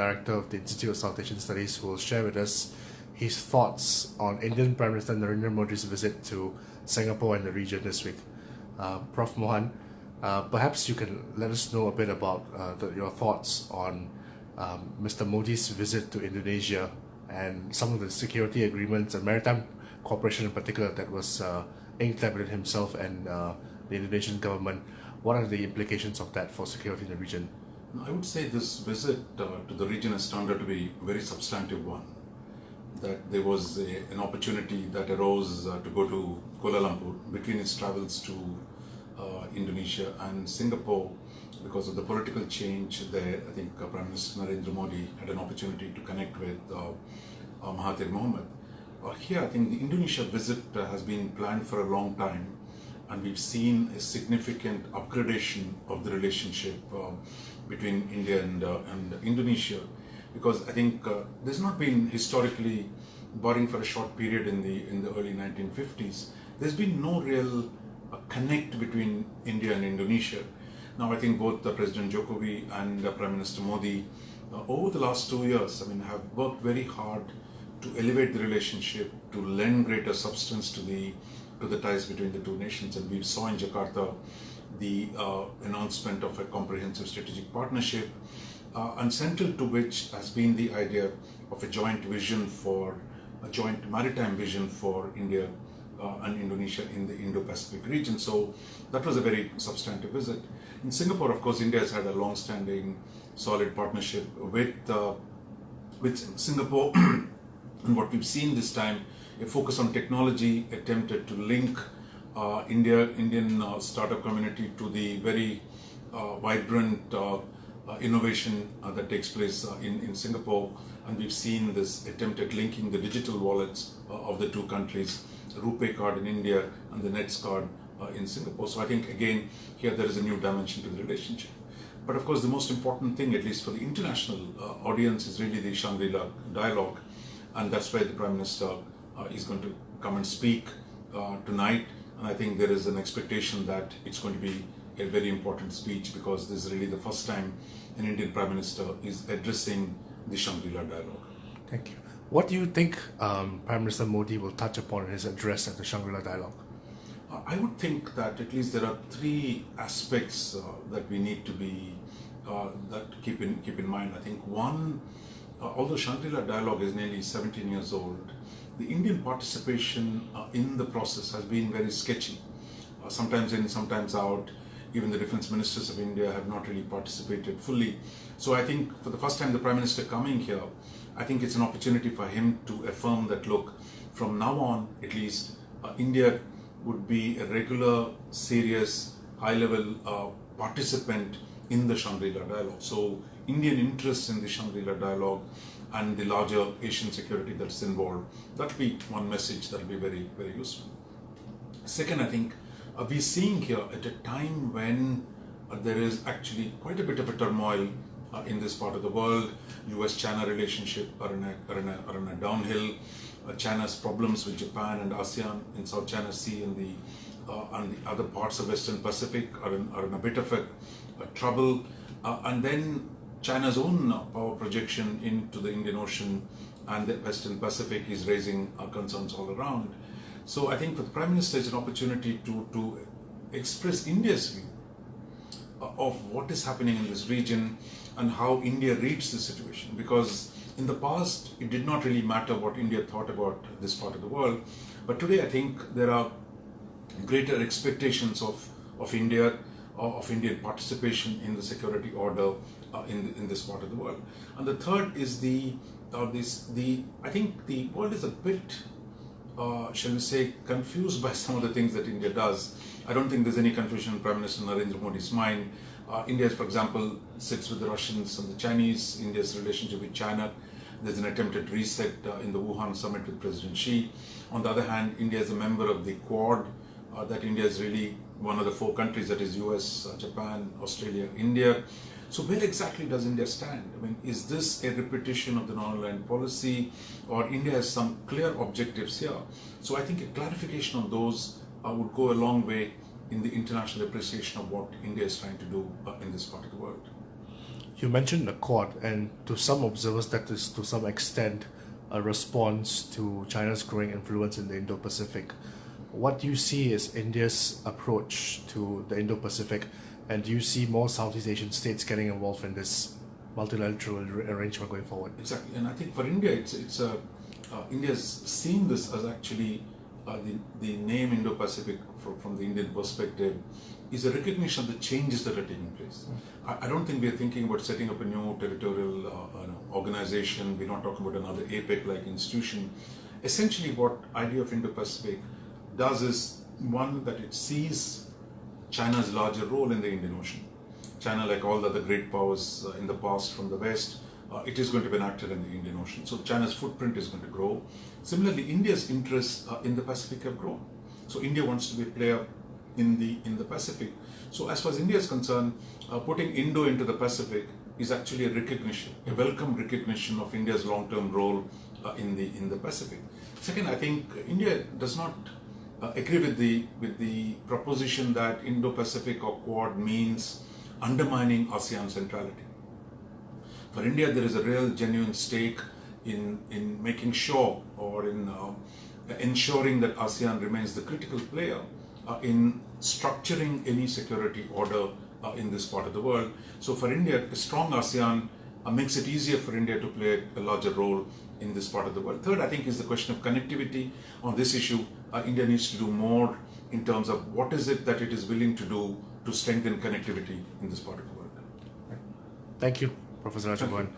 Director of the Institute of South Asian Studies, who will share with us his thoughts on Indian Prime Minister Narendra Modi's visit to Singapore and the region this week. Prof Mohan, perhaps you can let us know a bit about your thoughts on Mr. Modi's visit to Indonesia and some of the security agreements and maritime cooperation in particular that was inked between himself and the Indonesian government. What are the implications of that for security in the region? I would say this visit to the region has turned out to be a very substantive one. That there was an opportunity that arose to go to Kuala Lumpur between his travels to Indonesia and Singapore. Because of the political change there, I think Prime Minister Narendra Modi had an opportunity to connect with Mahathir Mohamad. Here, I think the Indonesia visit has been planned for a long time, and we've seen a significant upgradation of the relationship between India and Indonesia, because I think there's not been historically, barring for a short period in the early 1950s, there's been no real connect between India and Indonesia. Now I think both President Jokowi and Prime Minister Modi over the last 2 years, have worked very hard to elevate the relationship, to lend greater substance to the ties between the two nations. And we saw in Jakarta the announcement of a comprehensive strategic partnership, and central to which has been the idea of a joint maritime vision for India and Indonesia in the Indo-Pacific region. So that was a very substantive visit. In Singapore, of course, India has had a long-standing, solid partnership with Singapore. And what we've seen this time, a focus on technology, attempted to link Indian startup community to the very vibrant innovation that takes place in Singapore. And we've seen this attempt at linking the digital wallets of the two countries, RuPay card in India and the Nets card in Singapore. So I think again here there is a new dimension to the relationship. But of course the most important thing, at least for the international audience, is really the Shangri-La dialogue, and that's where the Prime Minister is going to come and speak tonight. And I think there is an expectation that it's going to be a very important speech, because this is really the first time an Indian Prime Minister is addressing the Shangri-La dialogue. Thank you. What do you think Prime Minister Modi will touch upon in his address at the Shangri-La dialogue? I would think that at least there are three aspects that we need to be keep in mind. I think one, although Shangri-La dialogue is nearly 17 years old, the Indian participation in the process has been very sketchy. Sometimes in, sometimes out. Even the defense ministers of India have not really participated fully. So I think for the first time the Prime Minister coming here, I think it's an opportunity for him to affirm that, look, from now on at least, India would be a regular, serious, high-level participant in the Shangri-La dialogue. So Indian interest in the Shangri-La dialogue and the larger Asian security that's involved, that'll be one message that'll be very, very useful. Second, I think we're seeing here at a time when there is actually quite a bit of a turmoil in this part of the world. US-China relationship are in a downhill. China's problems with Japan and ASEAN in South China Sea and the other parts of Western Pacific are in a bit of a trouble. And then China's own power projection into the Indian Ocean and the Western Pacific is raising concerns all around. So I think for the Prime Minister, it's an opportunity to express India's view of what is happening in this region and how India reads the situation. Because in the past, it did not really matter what India thought about this part of the world. But today, I think there are greater expectations of India, of Indian participation in the security order in this part of the world. And the third is I think the world is a bit, shall we say, confused by some of the things that India does. I don't think there's any confusion in Prime Minister Narendra Modi's mind. India, for example, sits with the Russians and the Chinese. India's relationship with China, there's an attempted reset in the Wuhan summit with President Xi. On the other hand, India is a member of the Quad, that India is really one of the four countries, that is US, Japan, Australia, India. So where exactly does India stand? I mean, is this a repetition of the non-aligned policy, or India has some clear objectives here? So I think a clarification on those would go a long way in the international appreciation of what India is trying to do in this part of the world. You mentioned the Quad, and to some observers, that is to some extent a response to China's growing influence in the Indo-Pacific. What do you see as India's approach to the Indo-Pacific, and do you see more Southeast Asian states getting involved in this multilateral arrangement going forward? Exactly, and I think for India, India's seen this as actually the name Indo-Pacific from the Indian perspective is a recognition of the changes that are taking place. I don't think we are thinking about setting up a new territorial organization. We're not talking about another APEC-like institution. Essentially, what idea of Indo-Pacific does is, one, that it sees China's larger role in the Indian Ocean. China, like all the other great powers in the past from the West, it is going to be an actor in the Indian Ocean. So China's footprint is going to grow. Similarly, India's interests in the Pacific have grown. So India wants to be a player in the Pacific. So as far as India is concerned, putting Indo into the Pacific is actually a recognition, a welcome recognition of India's long-term role in the Pacific. Second, I think India does not agree with the proposition that Indo-Pacific or Quad means undermining ASEAN centrality. For India, there is a real genuine stake in making sure, or in ensuring that ASEAN remains the critical player in structuring any security order in this part of the world. So for India, a strong ASEAN makes it easier for India to play a larger role in this part of the world. Third, I think, is the question of connectivity. On this issue, India needs to do more in terms of what is it that it is willing to do to strengthen connectivity in this part of the world. Thank you, Professor Raja Mohan.